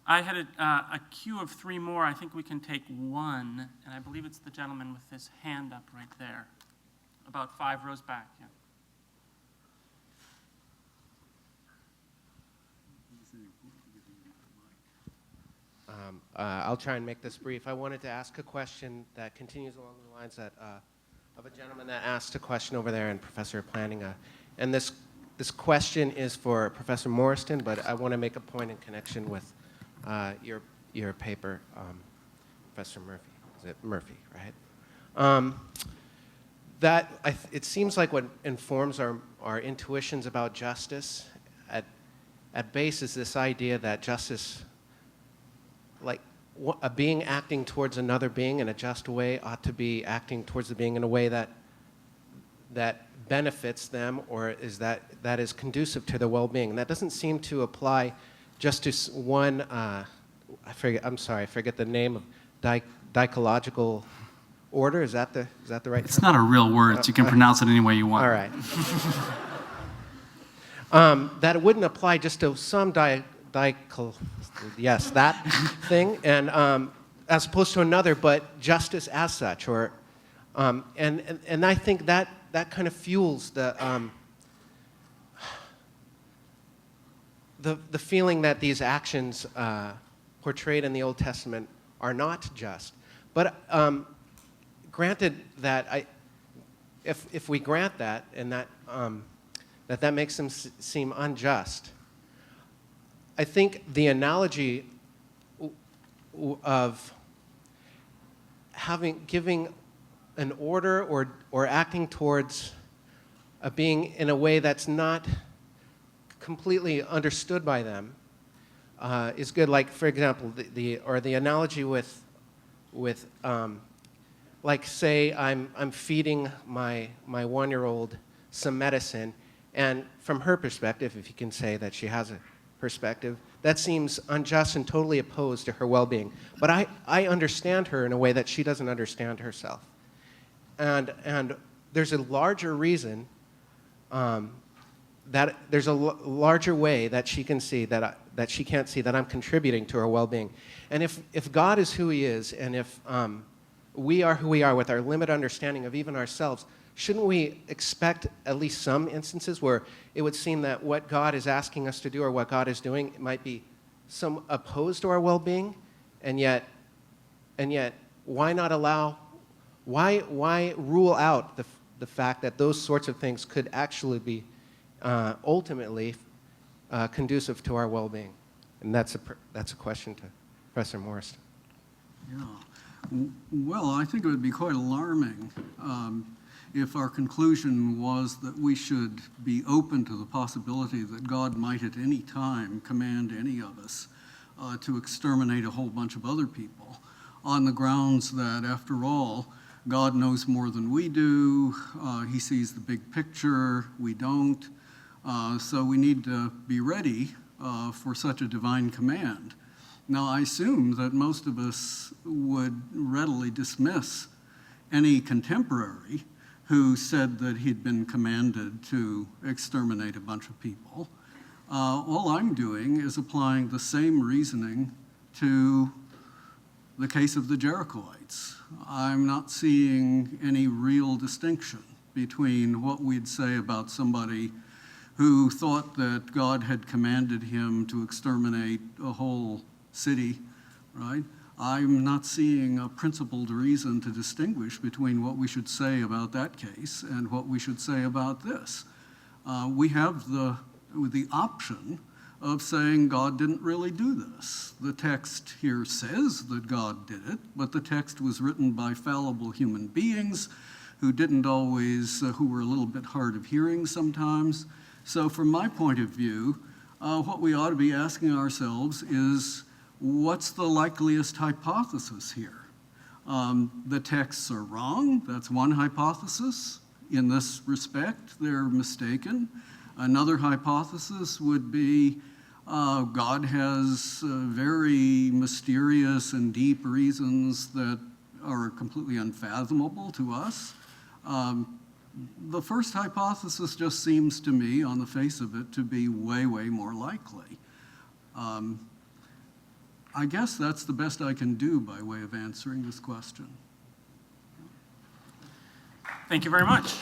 I had a queue of 3 more. I think we can take one, and I believe it's the gentleman with his hand up right there, about 5 rows back. Yeah. I'll try and make this brief. I wanted to ask a question that continues along the lines that, of a gentleman that asked a question over there and Professor Planning. And this question is for Professor Morriston, but I want to make a point in connection with your paper, Professor Murphy. Is it Murphy, right? It seems like what informs our intuitions about justice at base is this idea that justice, like a being acting towards another being in a just way, ought to be acting towards the being in a way that benefits them, or is that is conducive to their well-being. And that doesn't seem to apply just to one. I forget the name of dichological order. Is that the right? It's not a real word. You can pronounce it any way you want. All right. That it wouldn't apply just to some yes, that thing, and as opposed to another, but justice as such, or and I think that kind of fuels the feeling that these actions portrayed in the Old Testament are not just. But granted that if we grant that, and that makes them seem unjust, I think the analogy of giving an order or acting towards a being in a way that's not completely understood by them is good. Like, for example, the analogy with like, say I'm feeding my 1-year-old some medicine, and from her perspective, if you can say that she has a perspective, that seems unjust and totally opposed to her well-being. But I understand her in a way that she doesn't understand herself. And there's a larger reason, that there's a larger way that she can see that she can't see that I'm contributing to her well-being. And if God is who He is, and if we are who we are with our limited understanding of even ourselves, shouldn't we expect at least some instances where it would seem that what God is asking us to do or what God is doing might be some opposed to our well-being, and yet why not allow, why rule out the fact that those sorts of things could actually be ultimately conducive to our well-being? And that's a question to Professor Morriston. Yeah. Well, I think it would be quite alarming if our conclusion was that we should be open to the possibility that God might at any time command any of us to exterminate a whole bunch of other people on the grounds that, after all, God knows more than we do. He sees the big picture. We don't. So we need to be ready for such a divine command. Now, I assume that most of us would readily dismiss any contemporary who said that he'd been commanded to exterminate a bunch of people. All I'm doing is applying the same reasoning to the case of the Jerichoites. I'm not seeing any real distinction between what we'd say about somebody who thought that God had commanded him to exterminate a whole city, right? I'm not seeing a principled reason to distinguish between what we should say about that case and what we should say about this. We have the option of saying God didn't really do this. The text here says that God did it, but the text was written by fallible human beings who were a little bit hard of hearing sometimes. So from my point of view, what we ought to be asking ourselves is, what's the likeliest hypothesis here? The texts are wrong. That's one hypothesis. In this respect, they're mistaken. Another hypothesis would be God has very mysterious and deep reasons that are completely unfathomable to us. The first hypothesis just seems to me, on the face of it, to be way, way more likely. I guess that's the best I can do by way of answering this question. Thank you very much.